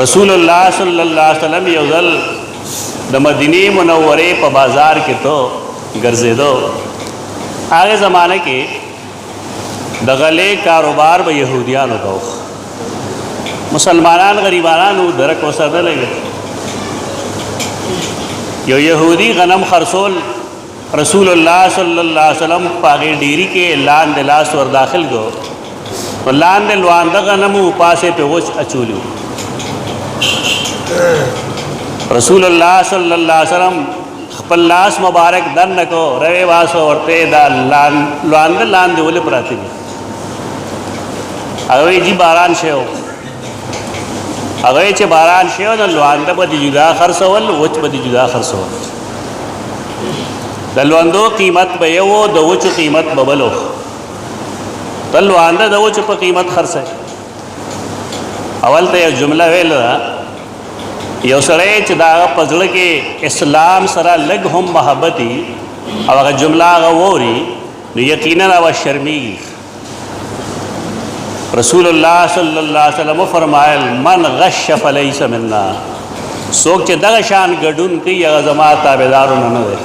رسول الله صلی الله علیه وسلم یو ځل د مدینه منورې په بازار کې تو ګرځېدو. هغه زمانه کې د غلې کاروبار به يهوديانو کو، مسلمانان غریبانو درک وسره لګي. یو يهودي غنم خرصول رسول الله صلی الله علیه وسلم پاغي ډيري کې لاندې لاس ور داخل کو، لاندې لوانده غنم پاسه په وچ اچولیو. رسول الله صلی الله علیه وسلم خپل لاس مبارک دن کو روي واسو ورته دا لوانده لاندې ول پراته دي. هغه جی باران شو، هغه چې باران شو نو لوانده به جدا خرڅول، وچ به جدا خرڅول. د لواندو قیمت به یو، د وچ قیمت به بلو. د لوانده د وچ په قیمت خرڅه. اول ته یو جمله ویل یو سړی چې دا پزړه کې اسلام سره لګ هم محبتي او هغه جمله هغه ووري نو یقینا هغه شرمېږي. رسول الله صلی الله علیه وسلم فرمایل من غش فلیس منا، څوک چې دغه شان ګډون کوي هغه زما تابعدارونه نه دی.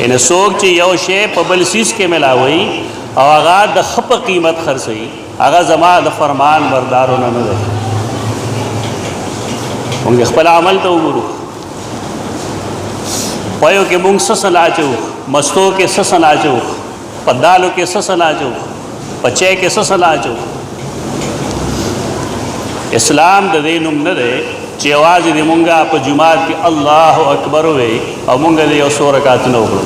یعنې څوک چې یو شی په بل سیس کې ملاوي او هغه د ښه په قیمت خرڅوي هغه زما د فرمان بردارونه نه دی. مونږ خپل عمل ته وګورو، پایو کې مونږ څه سناچو، مستو کې څه سناچو، په دالو کې څه سناچو، په چای کې څه سناچو. اسلام د دې نوم نه دی چې یوازې د مونږه په جمعات کې الله اکبر وي او مونږ د یو څو رکعتونه وکړو.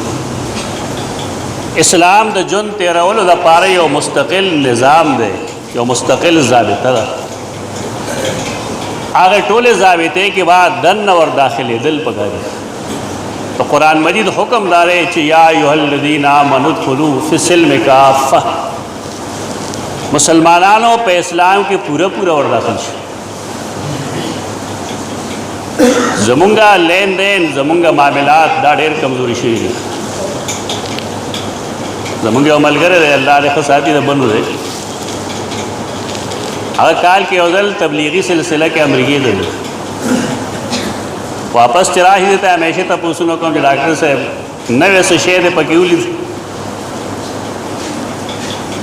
اسلام د ژوند تېرولو دپاره یو مستقل نظام دی، یو مستقل ضابطه ده. هغه ټولې ضابطې کې بعد دننه ور داخلېدل پکار دي. تو قرآن مجید حکم دارے چې یا ایها الذین آمنوا ادخلوا فی السلم کافة، مسلمانانو په اسلام کې پورا ور داخل شي. زمونږه لین دین، زمونږه معاملات دا ډېر کمزوري شوي دي. زمونږ یو ملګری دی، الله دې ښه ساتي، د بنو دی. هغه کال کې یو ځل تبلیغي سلسله کې امریکې ته واپس چې راشي ته همیشه تپوسونه کوم چې ډاکټر صاحب نوې څه شی دی پکې ولید.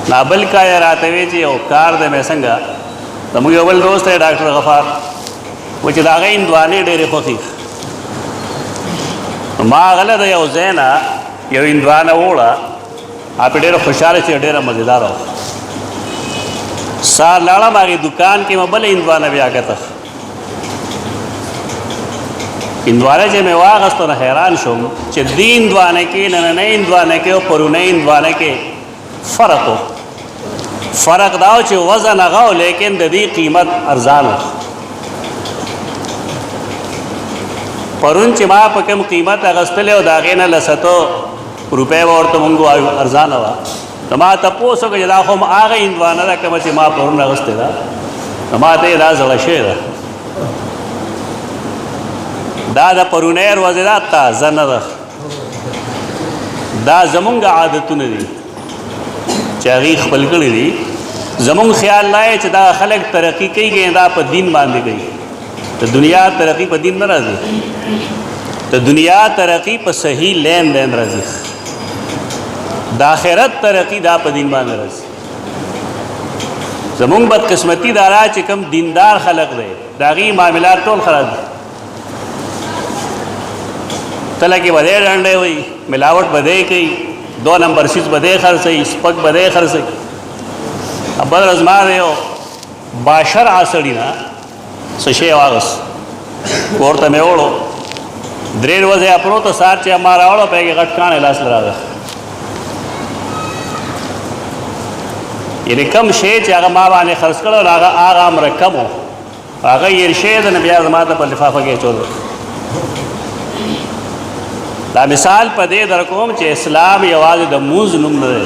نابل کا یې راته وی چې یو کار دی مې څنګه. زموږ یو بل دوست دی ډاکټر غفار، و چې د هغه هندوانې ډېرې خوښې. ما غله د یو ځای نه یو هندوانه وړه، هغه ډېره خوشحاله چې ډېره مزېداره وه. سار لاړم هغې دکان کې مې بله هندوانه بیا کته. هندوانه چې مې واغسته نو حیران شوم چې دې هندوانه کې نننۍ هندوانه کې او پرونۍ هندوانه کې فرق و. فرق دا و چې وزن هغه و لیکن د دې قیمت ارزان و. پرون چې ما په کوم قیمت اخیستلی و د هغې نه لسته روپۍ به ورته مونږ وایو ارزانه وه. نو ما تپوس وکړه چې دا خو هغه هندوانه ده کومه چې ما پرون اخیستې ده. نو ما ته یې دا زړه شوې ده، دا د پرونۍ ورځې ده، تازه نه ده. دا زمونږ عادتونه دي چې هغې خپل کړي دي. زمونږ خیال دا چې دا خلک ترقي کوي دا په دین باندې کوي. د دنیا ترقي په دین نه راځي، د دنیا ترقي په صحیح لین دین راځي. د آخرت ترقي دا په دین باندې راځي. زمونږ بدقسمتي دا را چې کوم دیندار خلق دی د هغې معاملات ټول خراب دي. کله کې به دی ډنډی وي، ملاوټ به دی کوي، 2 نمبر سیز به دی خرڅوي، سپک به دی خرڅوي. بل ورځ ما د یو باشرعه سړي نه څه شی واغست، کور ته مې وړو. 3 ورځې پروته، سهار چې ما راوړو په هغې غټ کاڼی لاس ته راغی. یعنې کم شی چې هغه ما باندې خرڅ کړی نو هغه مرکب و، هغه هېر شوی دی، نو بیا زما ته په لفافه کې اچولی. دا مثال په دې در کوم چې اسلام یوازې د مونځ نوم نه دی.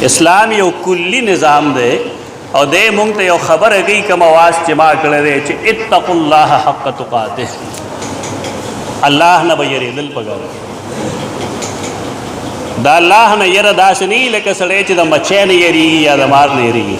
اسلام یو کلی نظام دی او دې مونږ ته یو خبره کوي کوم اواز چې ما کړی دی چې اتقوا الله حق تقاته، الله نه به یېرېدل پکار. دا الله نه یره داسې نه لکه سړی چې د مچۍ نه یېرېږي یا د مار نه یېرېږي.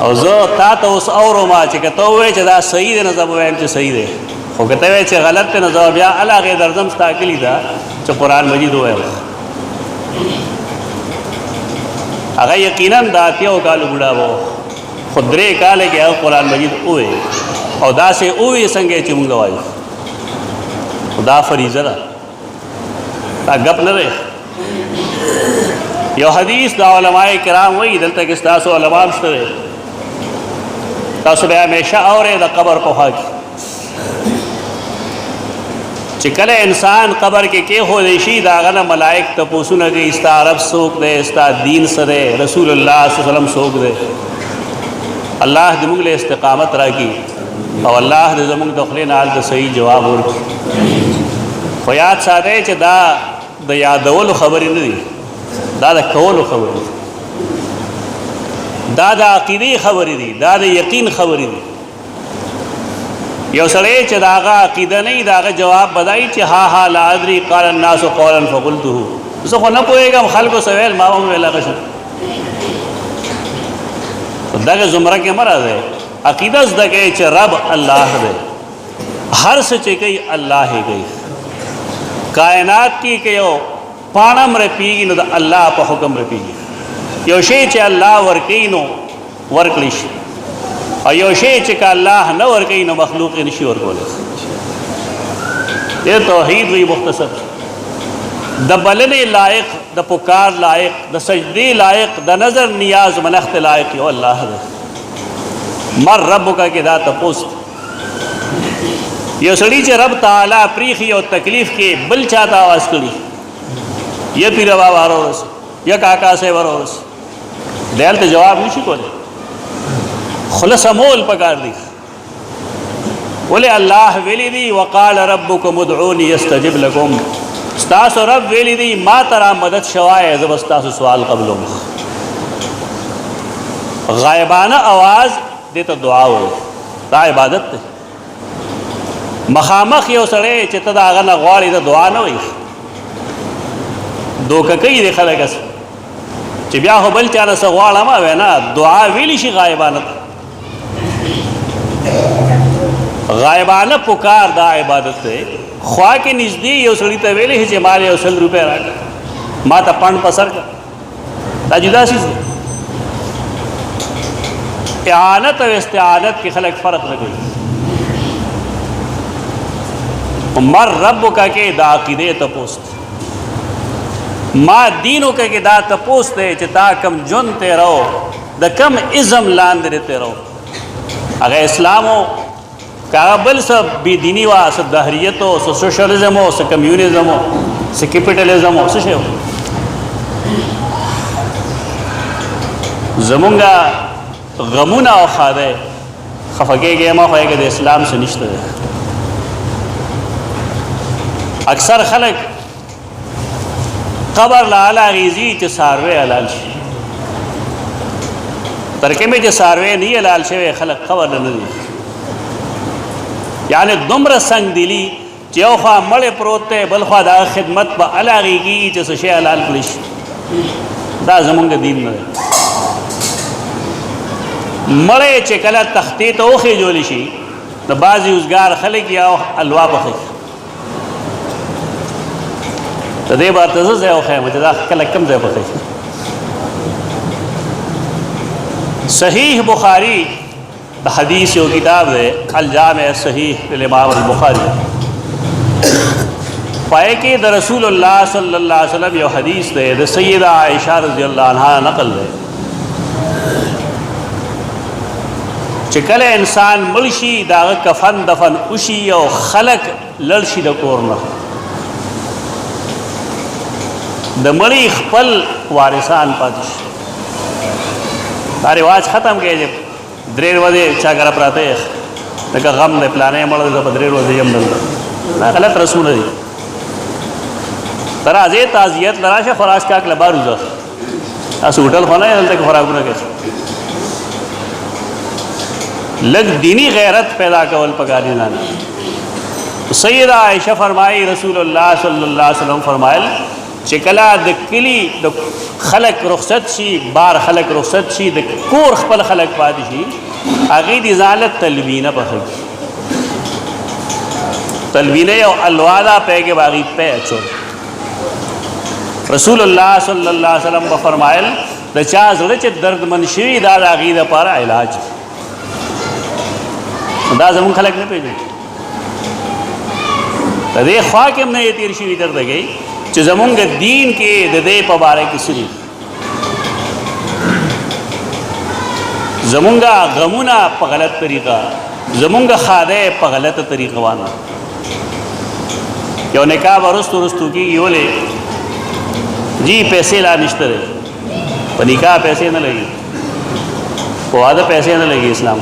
او زه تا ته اوس اورم چې که ته ووایې چې دا صحیح دی نو زه به وایم چې صحیح دی، خو که ته وایې چې غلط دی نو زه بیا هغې درځم ستا کلي ته چې قرآن مجید ووایم. هغه یقینا د 80 کالو بوډا به خو 3 کاله کې هغه قرآن مجید ووایي او داسې ووایي څنګه چې مونږ وایو. خو دا فریضه ده، دا ګپ نه دی. یو حدیث دا علماء کرام وایي دلته کې ستاسو علما هم شته دی، تاسو به همیشه اورئ د قبر په خوا کې چې کله انسان قبر کې کېښودی شي د هغه نه ملائک تپوسونه کوي ستا رب څوک دی، ستا دین څه دی، رسول الله صلی الله علیه وسلم څوک دی. الله دې موږ له استقامت راکړي او الله دې زموږ د خولې نه هلته صحیح جواب ورکړي. خو یاد ساتئ چې دا د یادولو خبرې نه دي، دا د کولو خبرې دي، دا د عقیدې خبرې دي، دا د یقین خبرې دي. یو سړی چې د هغه عقیده نه وي د هغه جواب بدایي چې ها ها لا ادري قال الناس قولا فقلته، زه خو نه پوهېږم خلکو څه ویل ما هم ویل هغه شو. دغه زمره کې مه راځئ، عقیده زده کوئ چې رب الله دی، هر څه چې کوي الله یې کوي. کائنات کې که یو پاڼه هم رپېږي نو د الله په حکم رپېږي. یو شی چې الله ورکوي نو ورکړی شي او یو شی چې که الله نه ورکوي نو مخلوق یې نشي ورکولی. دې توحید وی مختصر د بلنې لایق، د پکار لایق، د سجدې لایق، د نظر نیاز منښت لایق یو الله دی. مر ربک کې دا تپوس یو سړي چې رب تعالی پریخي او تکلیف کې بل چاته آواز کړي، یا پیر بابا ورورس یا کاکا صاحب ورورس، دی هلته جواب نشي کولی. خلص مول پکار دی. ولې الله ویلی دی وقال ربکم ادعوني استجب لکم، ستاسو رب ویلی دی ما ترا مدد شوای زه به ستاسو سوال قبلوم. غایبانه آواز دې ته دعا وایي، دا عبادت دی. مخامخ یو سړی چې ته د هغه نه غواړې د دعا نه وایي، دوکه کوي دی خلک چې بیا خو بل چا نه څه غواړم وی نه، دعا ویلی شي غایبانه. غایبانه پکار دا عبادت دی. خوا کې نږدې یو سړي ته ویلی چې ما له 100 روپۍ راکړه، ما ته پنډ په سر کړه، دا جدا څیز دی. اعانت او استعانت کې خلک فرق نه کوي. مر ربک کې دا عقیدې تپوس دی، ما دینو کې دا تپوس دی چې تا کم جون ته رہو، د کم ازم لاندې ته رہو. هغه اسلام او هغه بل څه بې دیني وه، څه دهریت و، څه سوشلزم و، څه کمیونزم و، څه کیپیټلزم و، څه شی و. زمونږ غمونه او ښادی خفه کېږئ مه خو هغې د اسلام څه نشته دی. اکثر خلک قبر له هله غېږي چې څاروی حلال شي، تر کومې چې څاروی نه حلال شوی خلک قبر له نه ځي. یعنی دومره سنگ دلی چې یو خوا مړی پروت دی بل خوا د هغه خدمت په هله غېږي چې څه شی حلال کړی شي. دا زمونږ دین نه دی. مړی چې کله تختې ته وخېجولی شي د بعضې اوزګار خلک یا الوا پخوي، د دې به ته زه ځای وښیم چې دا کله کوم ځای پخوي. صحیح بخاری د حدیث یو کتاب دی الجامع صحیح للامام البخاری، پای کې د رسول الله صلی الله علیه وسلم یو حدیث دی د سیدہ عائشہ رضی الله عنها نقل دی چې کله انسان مړ شي د هغه کفن دفن وشي او خلک لړ شي د کور نه، د مړي خپل وارثان پاتې شي. دا رواج ختم کړئ چې 3 ورځې چا کره پراته یې لکه غم دی پلانې مړ دی زه په 3 ورځې یم دلته، دا غلط رسمونه دي. ته راځې تعزیت له راشه خوراک کاک له بار وځه، تاسو هوټل خو نه یې دلته کې خوراکونه کوي. لږ دینی غیرت پیدا کول پکار دي. سیدہ عائشہ فرمائی رسول اللہ صلی اللہ علیہ وسلم فرمائل چې کله د کلی د خلک رخصت شي، بار خلک رخصت شي، د کور خپل خلک پاتې شي، هغې دې ځان له تلوینه پخوي. تلوینه یو الوا ده، پی کې به هغې پی اچول. رسول الله صلی الله علیه وسلم به فرمایل د چا زړه چې دردمن شوي دا د هغې دپاره علاج. دا زمونږ خلک نه پېژني. د دې خوا کې هم نه یې تېر شوي درته کوي چې زمونږ دین کې د دې په باره کې څه دي. زمونږ غمونه په غلط طریقه، زمونږ ښادۍ په غلطه طریقه وانه. یو نکاح به رستو رستو کېږي، ولې جی پیسې لا نشته دی، په نکاح پیسې نه لګي، په واده پیسې نه لګي. اسلام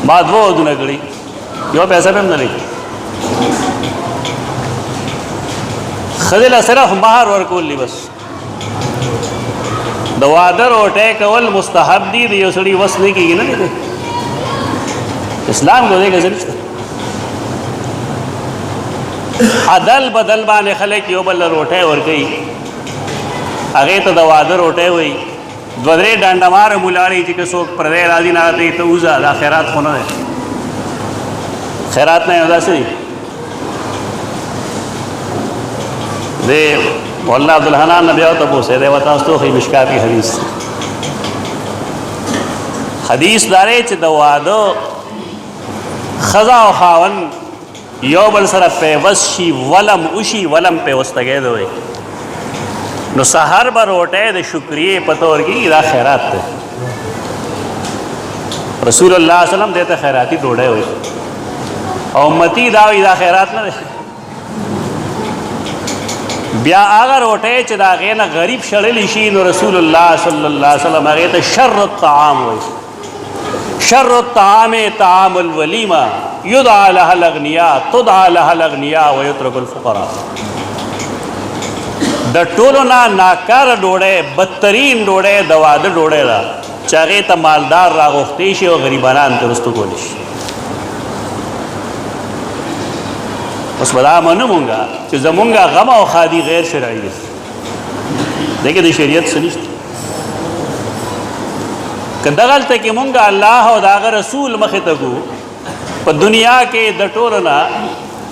ما دوه ودونه کړي، یو پیسه به هم نه لګي. ښځې له صرف مهر ورکول دي بس. د واده روټۍ کول مستحب دي، د یو سړي وس نه کېږي نه دی. اسلام کې دې ګزر نشته. عدل بدل باندې خلک یو بل روټۍ ورکوي، هغې ته د واده روټۍ وایي. دوه درې ډانډه مولاړي چې که څوک پردی راځي نه ته ته وځه، دا خیرات خو نه دی. خیرات نه یو داسې دی. دی مولانا عبدالحنان نه بیا تپوس دی ورته تاسو ته ښایي مشکات کې حدیث حدیث دا دی چې د واده ښځه او خاوند یو بل سره پیوست شي، ولم وشي. ولم پیوستګۍ ته وایي. نو سحر به روټۍ د شکریې په طور کې دا خیرات دی. رسول الله صلی الله علیه وسلم دې ته خیراتي ډوډۍ وایي، او امتي دا وایي دا خیرات نه دی. بیا هغه روټۍ چې د هغې نه غریب شړلی شي، نو رسول الله صلی الله علیه وسلم هغې ته شر الطعام وایي. شر الطعام طعام الولیمه یدعى لها الاغنیاء تدعى لها الاغنیاء ویترک الفقراء. د ټولو نه ناکاره ډوډۍ، بدترین ډوډۍ د واده ډوډۍ ده چې هغې ته مالدار راغوښتی شي او غریبانان ترې رستو کولی شي. اوس به دا منو مونږه چې زمونږ غم او ښادي غیر شرعي دی، دې کې د شریعت څه نشته. که دغلته کې مونږ الله او د هغه رسول مخې ته ګو، په دنیا کې د ټولو نه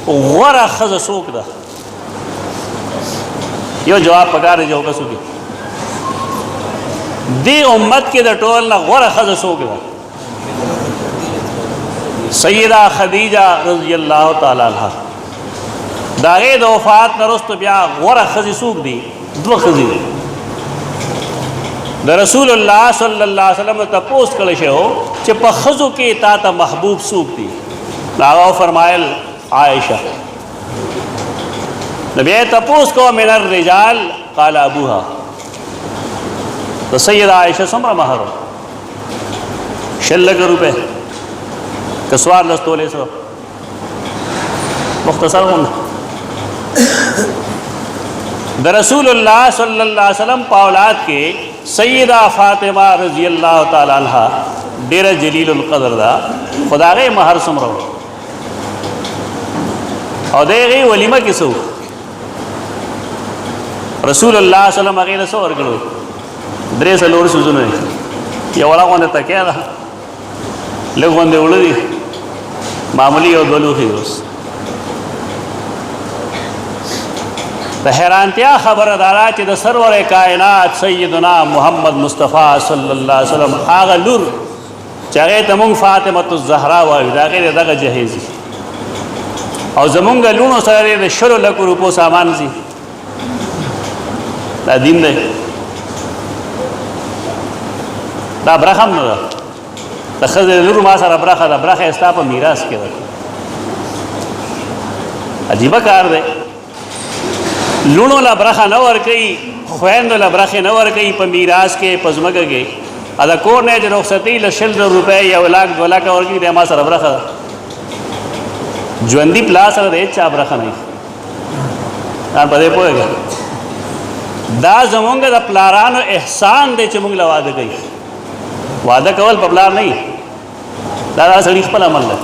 غوره ښځه څوک ده؟ یو جواب پکار دی چې وکړه څوک دې امت کې د ټول نه غوره ښځه څوک ده؟ سیدہ خدیجه رضی الله تعالی عنها. د هغې د وفات نه وروسته بیا غوره ښځې څوک دي؟ دوه ښځې دي. د رسول الله صلی الله علیه وسلم تپوس کړی شی و چې په ښځو کې تا ته محبوب څوک دي؟ نو هغه فرمایل عایشه. نو بیا یې تپوس کوه من الرجال قال ابوها. د سیده عایشه څومره مهر و؟ 6 لکه روپۍ که 14 تولې سو؟ مختصر غوندې. د رسول الله صلی الله علیه وسلم په اولاد کې سیدہ فاطمه رضی الله تعالی عنها ډیره جلیل القدر ده، خو د هغې مهر څومره و؟ او د هغې ولیمه کې څه و؟ رسول الله صلی الله علیه وسلم هغې له څه ورکړو؟ 3 سوزونه دي. یو وړه غوندې تکیه ده، لږ غوندې اوړه دي، معمولي یو 2 لوښي دي. اوس د حیرانتیا خبره دا ده چې د سرور کائنات سیدنا محمد مصطفی صلی الله علیه وسلم هغه لور چې هغې ته مونږ فاطمة الزهرا وایو، د هغې دغه جهیز دي، او زمونږ لوڼو سره د 100 لکو روپو سامان ځي. دا دین دی؟ دا برخه هم نه ده. د ښځې د لور ما سره برخه ده، برخه یې ستا په میراث کې ده. عجیبه کار دی. لوڼو له برخه نه ورکوي، خویندو له برخې نه ورکوي په میراث کې، په ځمکه کې. د کور نه چې رخصتي له 100 روپۍ 1 لاک 2 لاکه ورکوي، دی ما سره برخه ده. ژوندي پلار سره د هېڅ چا برخه نه وي. په دې پوهېږه؟ دا زمونږ د پلارانو احسان دی چې مونږ له واده کوي. واده کول په پلار نه وي، دا د سړي خپل عمل دی.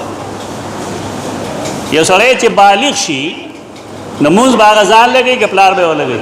یو سړی چې بالغ شي نو مونځ به هغه ځان لګوي که پلار به یې ولګوي؟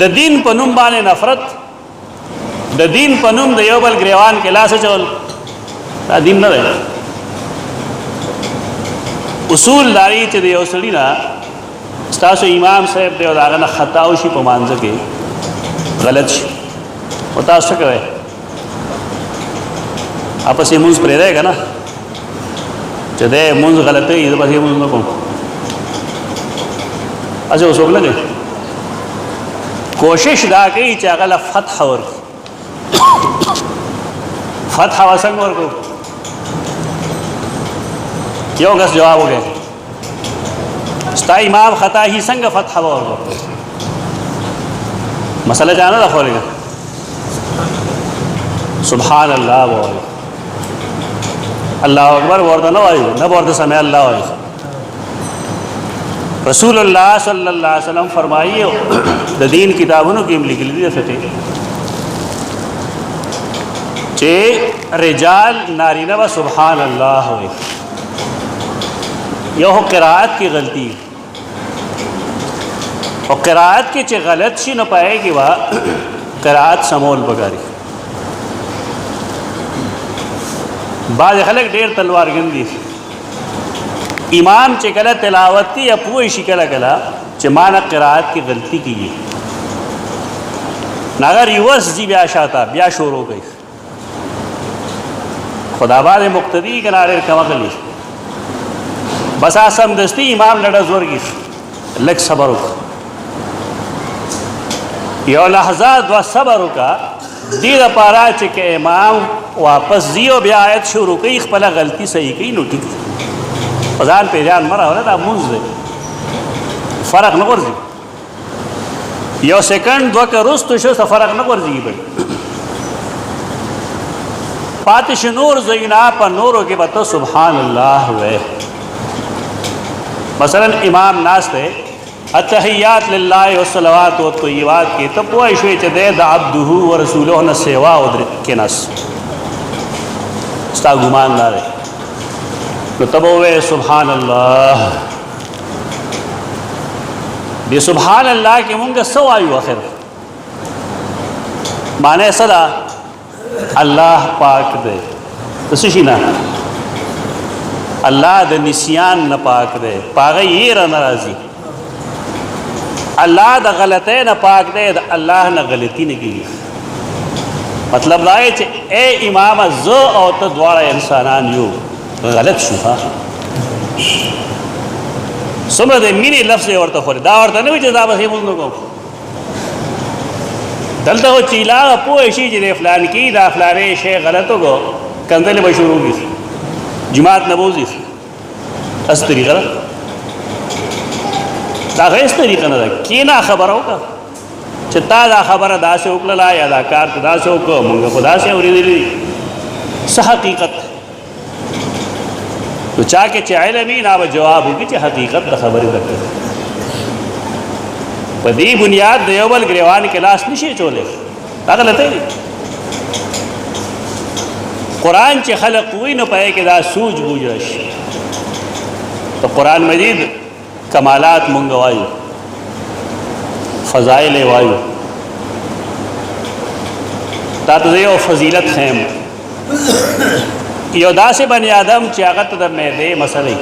د دین په نوم باندې نفرت، د دین په نوم د یو بل ګریوان کې لاس اچول، دا دین نه دی. اصول داری چې د یو سړي نه ستاسو امام صاحب دی او د هغه نه خطا وشي په مانځه کې غلط شي، او تاسو څه کوئ؟ اپسې مونځ پرېږدئ که نه چې دی مونځ غلطوي زه پسې مونځ نه کوم، هسې خو څوک نه کوي. کوشش دا کوي چې هغه له فتح ورکړي. فتح به څنګه ورکړو؟ یو کس جواب وکړي ستا امام خطا هي څنګه فتح به ورکړو؟ مسله چا نه ده خورېږه. سبحان الله به وایو، الله اکبر ورته نه وایو، نه به ورته سمع الله وایو. رسول الله صلی الله علیه وسلم فرمایي د دین کتابونو کې هم لیکلي دي فقې چې رجال نارینه به سبحان الله وایي. یو قرائت کی غلطی، اور قرائت کی چې غلط شي نو پائے گی وا قرائت سمول بګاری. بعض خلک ډېر تلوار ګندي، امام چې کله تلاوت کی یا پوه شي کله کله چې مانا قرائت کی غلطی کیږي، ناغه ریورس جی بیا شاته بیا شروع کوي. خدا بعد مقتدی کنا ډېر کم غلی بس آسم دستی امام لڑا زور گی لگ صبر کا یو لحظہ دو صبر کا دید پارا چکے امام واپس زیو بیا آیت شروع کی اخپلا غلطی صحیح کی نو ٹھیک فضان پہ جان مرا ہو رہا دا منز دے فرق نکر زی یو سیکنڈ دو کا رست شو سا فرق نکر زی بڑی پاتش نور زینا پا نورو کے بتا سبحان اللہ ہوئے. مثلا امام ناس تے التحیات للہ والصلوات والطیبات کی تب وہ ایشوی چا دے دا عبدہو و رسولوہ نا سیوا کے نس ستا گمان دارے تو تب ہوئے سبحان اللہ. بے سبحان اللہ کے منگا سو آئیو آخر مانے صدا اللہ پاک دے تسوشی نا اللہ دا نسیان نہ پاک دے پاگئی یہ رہ نرازی، اللہ دا غلطے نہ پاک دے دا اللہ نہ غلطی نہ کی. مطلب دائے چھے اے امام زو او تا دوارا انسانان یو غلط شو ہاں سمرہ دے مینی لفظ ورطا خوری دا ورطا نوی چھے دا بس ہی مزنو کو دلتا ہو چیلا پوئے شی جی دے فلان کی دا فلانے شیخ غلطو کو کندل بشورو کی جماعت نبوزی اس طریقہ دا غیس طریقہ نہ دا کینا خبر ہوگا چھتا دا خبر دا سے اکللا یا دا کار دا سے اکلو منگا خدا سے اوری دلی سا حقیقت تو چاکے چھ علمی نا با جواب ہوگی چھ حقیقت دا خبری دکتے پا دی بنیاد دیوبل گریوان کے لاس نشے چولے دا غلط ہے. قرآن چی خلق ہوئی نو پائے کہ دا سوج بوج رش تو قرآن مجید کمالات منگا وایو فضائل وایو تا تو دیو فضیلت خیم یو دا سے بنی آدم چی آغت در میدے مسئلے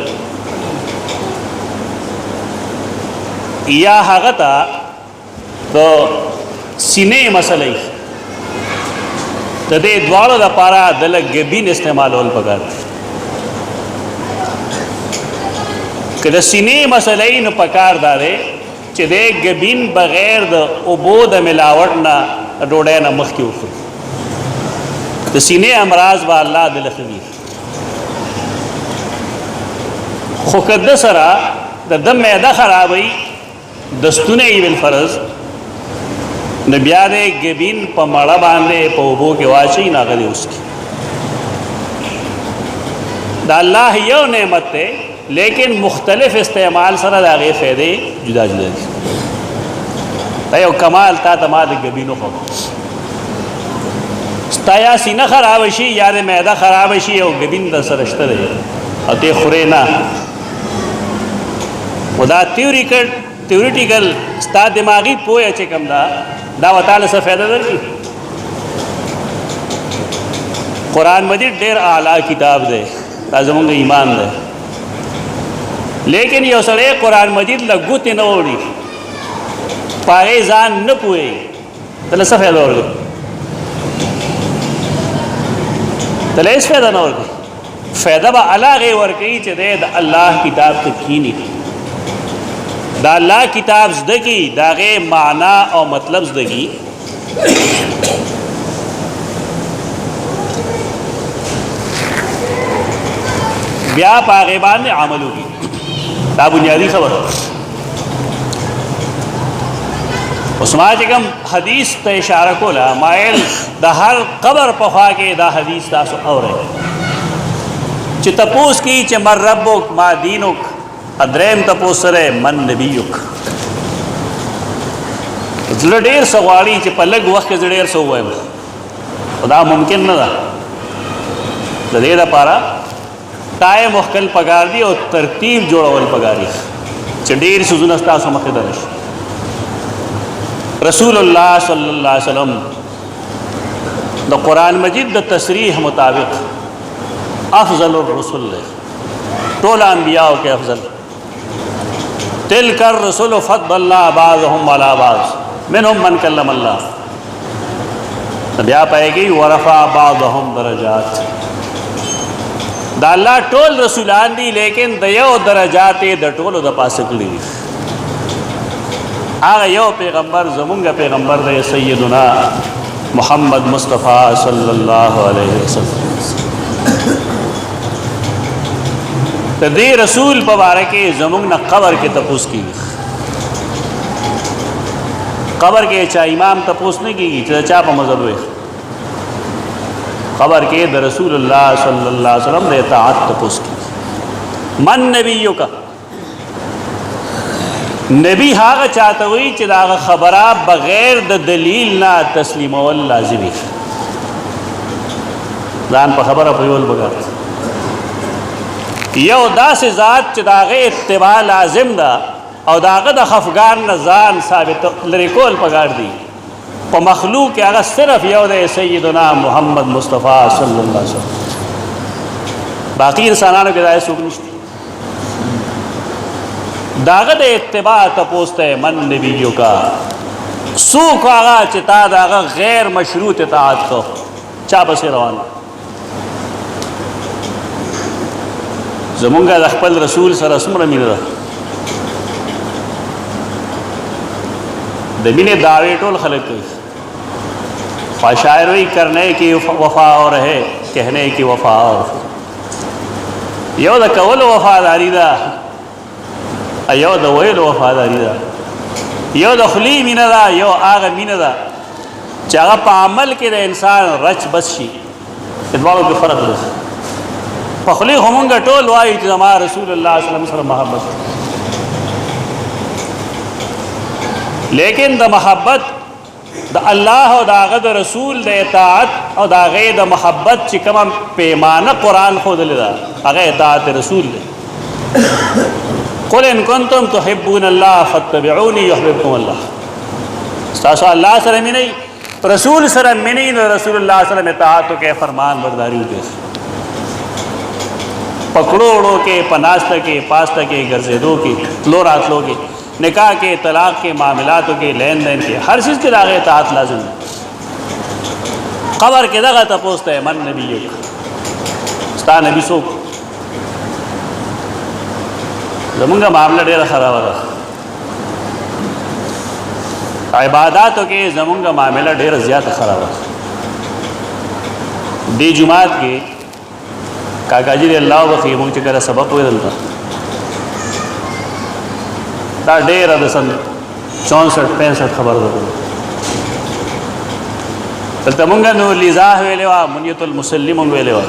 یا حقتا تو سینے مسئلے دے دوارو دا پارا دلگ گبین استعمال ہول پکار کہ دا سینے مسئلہی نو پکار دارے چھ دے گبین بغیر دا عبو دا ملاوٹنا ڈوڑینا مخ کی اخر دا سینے امراض با اللہ دل خبیر خوکد دا سرا دا دم میدہ خرابی دستونے ای بالفرض نبیادے گبین پا مڑا باندے پا عبو کے واچی ناغدے اس کی دا اللہ یو نعمت تے لیکن مختلف استعمال سره دا غیر فیدے جدا جدا دی تا یو کمال تا تماد گبینو خود ستا یا سینہ خرابشی یا دے میدہ خرابشی یو گبین دا سرشتہ دے او تے خورینا و دا تیوری کر تھیوریټیکل ستا دماغي پوهه چې کوم دا وتاله څه فایده درکړي. قرآن مجید ډېر اعلی کتاب دی، دا زمونږ ایمان دی. لیکن یو سړی قرآن مجید له ګوتې نه وړي، په هغې ځان نه پوهېږي، ته له څه فایده ورکوي؟ ته له هېڅ فایده نه ورکوي. فایده به هغې ورکوي چې دی د الله کتاب ته کښېني، د الله کتاب زده کړي، د هغې معنا او مطلب زده کړي. بیا په هغې باندې عمل وکړي. دا بنیادي خبره. اوس ما چې کوم حدیث ته اشاره کوله، مایل د هر قبر په خوا کې دا حدیث تاسو اورئ چې تپوس کی چې من ربک ما دینک، ادریم تپوس سره من نبیک. زړه ډېر څه غواړي چې په لږ وخت کې زه ډېر څه ووایم، خو دا ممکن نه ده. د دې دپاره ټایم وخت پکار دي او ترتیب جوړول پکار دي چې ډېر څیزونه ستاسو مخې ته راشي. رسول الله صلی الله علیه وسلم د قرآن مجید د تصریح مطابق افضل الرسل دی، ټول انبیاء کې افضل. تلک الرسل فضلنا بعضهم علی بعض منهم من کلم الله. بیا پایږي ورفع بعضهم درجات. دا الله ټول رسولان دي، لیکن د یو درجات د ټولو د پاسه کړي دي. هغه یو پیغمبر زمونږ پیغمبر دی سیدنا محمد مصطفی صلی الله علیه وسلم. د دې رسول په باره کې زمونږ نه قبر کې تپوس کېږي. قبر کې چا امام تپوس نه کېږي چې چا په مذهب وي. قبر کې د رسول الله صلی الله علیه وسلم د اطاعت تپوس کېږي. من نبیو کا نبی هغه چاته وي چې دا هغه خبره بغیر د دلیل نه تسلیمول لازمي. ځان په خبره پوهول بغیر یو داسې ذات چې د هغې اتباع لازم ده او د هغه د خفګان نه ځان ثابت لرې کول پکار دي. په مخلوق کې هغه صرف یو دی سیدنا محمد مصطفی صلی الله علیه وسلم. باقی انسانانو کې دا څوک نشته. د هغه د اتباع تپوس ته من نبیو کا څوک هغه چې تا د هغه غیر مشروط اطاعت کو، چا پسې روان. زمونږ د خپل رسول سره څومره مینه ده. د مینې دعوې ټول خلک کوي. شاعر وی کرنے کی وفا اور ہے کہنے کی وفا اور. یو د کولو وفاداری ده، یو د ویلو وفاداری ده. یو د خولې مینه ده، یو هغه مینه ده چې هغه په عمل کې د انسان رچ بس شي. دواړو کې فرق ده. په خولې خو مونږ ټول وایو چې زما رسول الله صلی الله علیه وسلم سره محبت، لیکن د محبت د الله او د هغه د رسول د اطاعت او د هغې د محبت چې کومه پیمانه قرآن ښودلې ده هغه اطاعت رسول دی. قل ان کنتم تحبون الله فاتبعوني یحببکم الله. ستاسو الله سره مینه رسول سره مینه نو رسول الله صلی الله علیه وسلم اطاعت وکړئ، فرمان برداری وکړئ. پکړو وړو کې، پناسته کې، پاسته کې، ګرځېدو کې، تلو راتلو کې، نکاح کے، طلاق کے معاملاتوں کے، لین دین کے، ہر چیز کے داغے اطاعت لازم ہے. قبر کے دغه تپوس ته من نبی ستا نبی څوک. زمونږ معامله ډېره خرابه ده. عباداتو کې زمونږ معامله ډېره زیاته خرابه ده. دې جماعت کې کاکاجي دی الله وبخښي مونږ چې کله سبق ویل دا ډېره د سن 64-65 خبره ده. دلته مونږ نو لیزاه ویلې وه، منیت المصلي مونږ ویلې وه،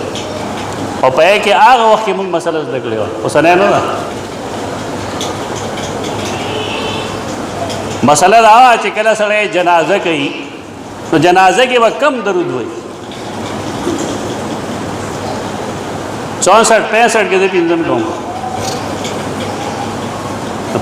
او په کې هغه وخت کې مونږ مسله زده کړې وه. اوسنی نه ده. مسله دا وه چې کله سړی جنازه کوي نو جنازه کې به کم درود وایي. 64-65 کې زه پنځم کوم.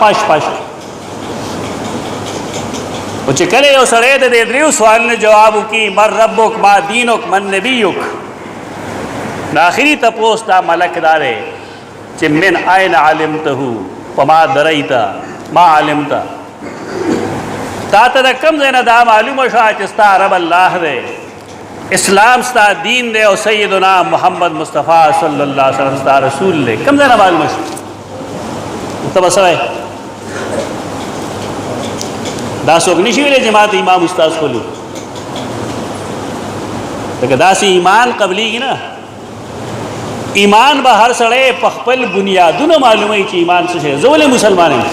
پاش او چې کله یو سړی د دې دریو سوالونو جواب وکړي من ربک ما دینک من نبیک د آخري تپوس دا ملک دا دی چې من این علمته وما دریت ما علمت تا ته د کوم ځای نه دا معلومه شوه چې ستا رب الله دی اسلام ستا دین دی او سیدنا محمد مصطفی صلی الله علیه وسلم ستا رسول دی کوم ځای نه معلومه شوه ته به سوی دا څوک نشي ویلی چې ما ته امام استاد کولو لکه داسې ایمان قبلیږي نه ایمان به هر سړی په خپل بنیادونه معلوموي چې ایمان څه شی زه ولې مسلمان یم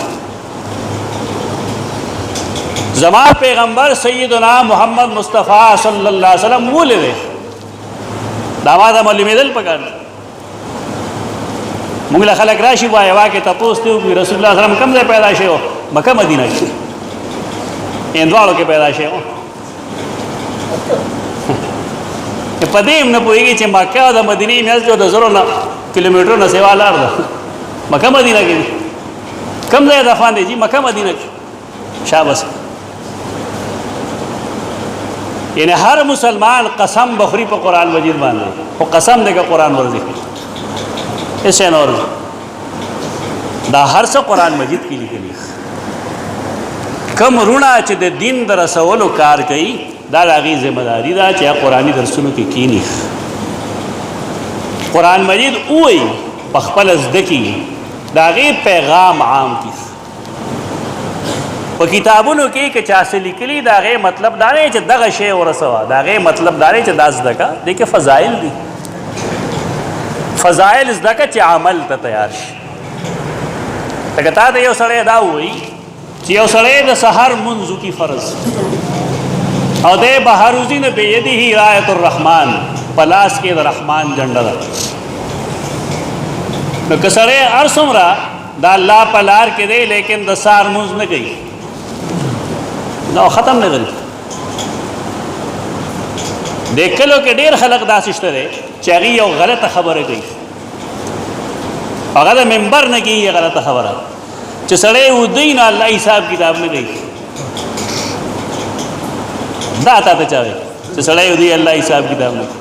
زما پیغمبر سیدنا محمد مصطفی صلی الله علیه وسلم ولې دی دا ما ته معلومېدل پکار موږ له خلک راشي وایي واکې تپوس ته وکړي رسول الله وسلم کوم ځای پیدا شوی و مکه مدینه کې دواړو کې پیدا شوی و په دې هم نه پوهېږي چې مکه او د مدینې میاشت د زرو کیلومیټرو نه سوا لار ده مکه مدینه کې کوم ځای دفان دی جي مکه مدینه کې شاباس یعنی هر مسلمان قسم بخوري په قرآن مجید باندې خو قسم دی که قرآن ورځي هېڅ شی نه ورځي دا هر څه قرآن مجید کې لیکلي کم رونه چې د دین د رسولو کار کوي دا د هغې ذمهداري ده چې هغه قرآني درسونو کې کینی قرآن مجید ووایي په خپله زده کړي د هغې پیغام عام کړي په کتابونو کې که چا څه لیکلي د هغې مطلب دا دی چې دغه شی ورسوه د هغې مطلب دا دی چې دا زده کړه دې کې فضایل دي فضایل زده کړه چې عمل ته تیار شي لکه تا ته یو سړی دا ووایي چې یو سړی د سحر منځو کې فرض او دی بهروزي نه بیده رایت الرحمن په لاس کې د رحمان جنډه ده نو که سړی هر څومره د الله په لار کې دی لیکن د سحر منځ نه کوي نو ختم نه غري د کلو کې ډېر خلک داسې شته دی چې هغې یو غلطه خبره کوي هغه د منبر نه کوي غلطه خبره چې سړی ودی نه الله حساب کتاب نه کوي دا تا ته چا وایي چې سړی ودی الله حساب کتاب نه کوي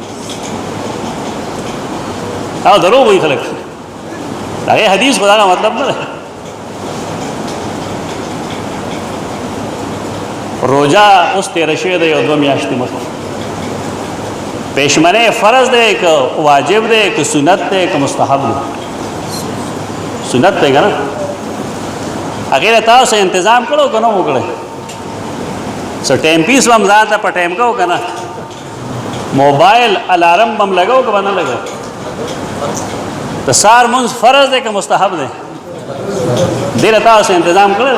او دروغ وایي خلک د هغې حدیث خو دغه مطلب نه دی روجا اوس تېره شوې ده یو 2 میاشتې مخکې پېشمنۍ فرض دی که واجب دی که سنت دی که مستحب دی سنت دی که نه هغې له تاسو انتظام کړو که نه مو کړی څه ټایم پیس به هم ځان ته په ټایم کوو که نه موبایل الارم به هم لګو که به نه لګو د سهار مونځ فرض دی که مستحب دی دې له تاسو انتظام کړی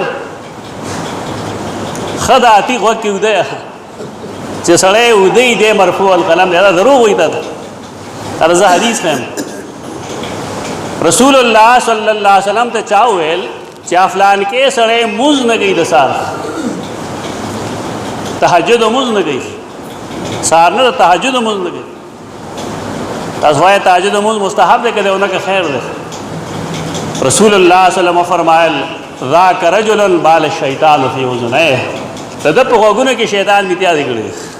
ښه د عتیق غوږ کې وده چې سړی ودی دی مرفوع القلم دی دا دروغ وایي تا ته دا زه حدیث ښیم رسول الله صلی الله علیه وسلم ته چا وویل چې فلان کې سړی مونځ نه کوي د سهار تهجد مونځ نه کوي سهار نه د تهجد مونځ نه کوي تاسو وایئ تهجد مونځ مستحب دی که دی ونه که خیر دی رسول الله صلی الله علیه وسلم فرمایل ذاک رجل بال الشیطان فی اذنیه د ده په غوږونو کې شیطان میتیازې کړي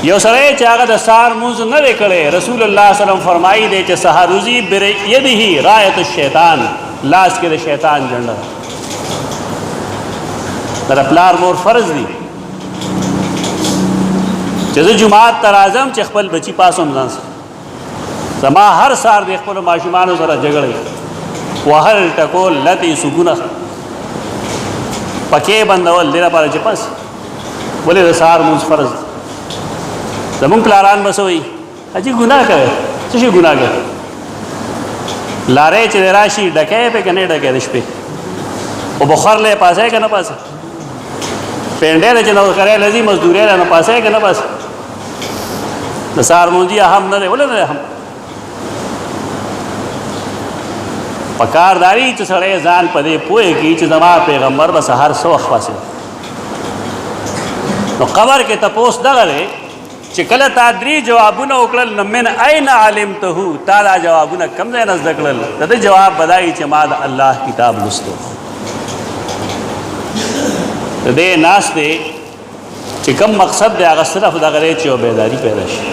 یو سړی چې هغه د سهار مونځ نه دی کړی رسول الله صلی الله علیه وسلم فرمایي دی چې سحروزي بیده رایت الشیطان لاس کې د شیطان جنډه د پلار مور فرض دی چې زه جومات ته راځم چې خپل بچي پاسوم ځان سره زما هر سهار د خپلو ماشومانو سره جګړه وهل ټکول لتې سګونه پکې بندول دې لپاره چې پس ولې د سهار مونځ فرض دی زمونږ پلاران به څه وایي حاجي ګناه کوي څه شي ګناه کوي لارې چې دی راشي ډکی پې که نه ډکی د شپې او بخار له پاسې که نه پاسې پینډی دی چې نوکری لځي مزدورۍ دی نو پاسې که نه پاسې د سهار مونځي اهم نه دی ولې نه دی اهم پکار داري چې سړی ځان په دې پوهې کړي چې زما پیغمبر به سهار څه وخت پاسې نو قبر کې تپوس دغه دی چې کله تا درې جوابونه وکړل نو من أين علمته تا دا جوابونه کم ځای نه زده کړل د ده جواب به دا وي چې ما د الله کتاب لوستو د دې ناستې چې کوم مقصد دی هغه صرف دغه دی چې یو بیداري پیدا شي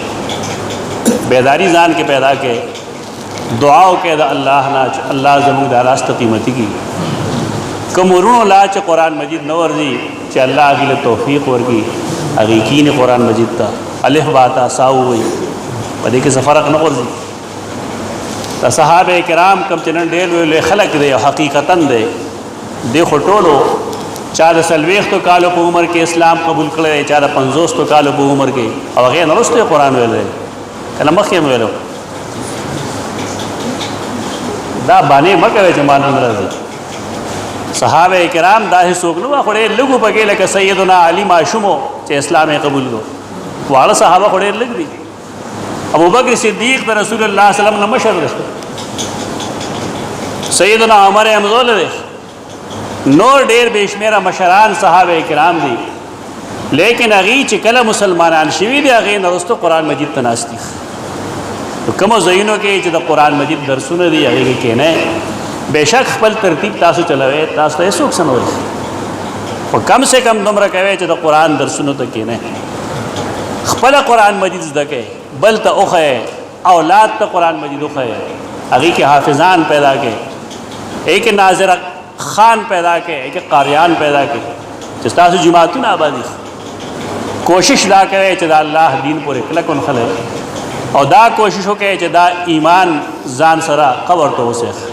بیداری ځان کې پیدا کې دعا وکړې د الله نه چې الله زموږ دا راسته قیمتي کړي کوم ورونو لا چې قرآن مجید نه ورځي چې الله هغې له توفیق ورکړي هغې کینې قرآن مجید ته الف با تا سا ووایي په دې کې څه فرق نه غورځي د صحابه کرام کوم چې نن ډېر لوی خلک دی او حقیقتاً دی دې خو ټولو چا د 40 کالو په عمر کې اسلام قبول کړی چا د 50 کالو په عمر کې او هغې نه وروسته قرآن ویلی کنه مخکې مې ویلو دا بانې مه کوئ چې ما نن راځي صحابه کرام داسې څوک نه وه خو ډېر لږ وو پکې لکه سیدنا علي ماشوم و چې اسلام یې قبول کړو واړه صحابه خو ډېر لږ دي ابوبکر صدیق د رسول الله صلی الله علیه وسلم نه مشر دی سیدنا عمر همزولی دی نور ډېر بې شمېره مشران صحابه کرام دي لیکن هغې چې کله مسلمانان شوي دي هغې نه وروسته قرآن مجید ته ناست دي په کومو ځایونو کې چې د قرآن مجید درسونه دي هغې کې کښېنئ بېشک خپل ترتیب تاسو چلوئ تاسو ته هېڅوک څه نه وایي خو کم سے کم دومره کوئ چې د قرآن درسونو ته کښېنئ خپله قرآن مجید زده کړئ بل ته وښیئ اولاد ته قرآن مجید وښیئ هغې کې حافظان پیدا کړئ هغې کې ناظره خان پیدا کړئ هغې کې قاریان پیدا کړئ چې ستاسو جماعتونه آبادي کوشش دا کوئ چې د الله دین پورې کلک ونښلئ او دا کوشش وکړئ چې دا ایمان ځان سره قبر ته وسیخ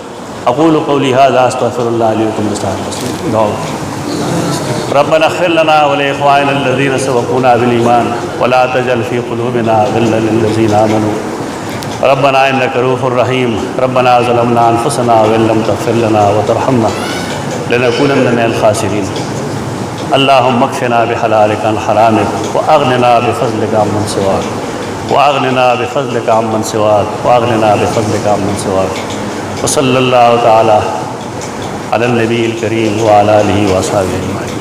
اقول قولي هذا استغفر الله لي ولكم دعوا ربنا اغفر لنا ولإخواننا الذين سبقونا بالإيمان ولا تجعل في قلوبنا غلا للذين آمنوا ربنا إنك رؤوف رحيم ربنا ظلمنا أنفسنا وإن لم تغفر لنا وترحمنا لنكونن من الخاسرين اللهم اكفنا بحلالك عن حرامك وأغننا بفضلك عمن سواك وأغننا بفضلك عمن سواك وأغننا بفضلك عمن سواك وصلى الله تعالى على النبي الكريم وعلى آله وأصحابه أجمعين.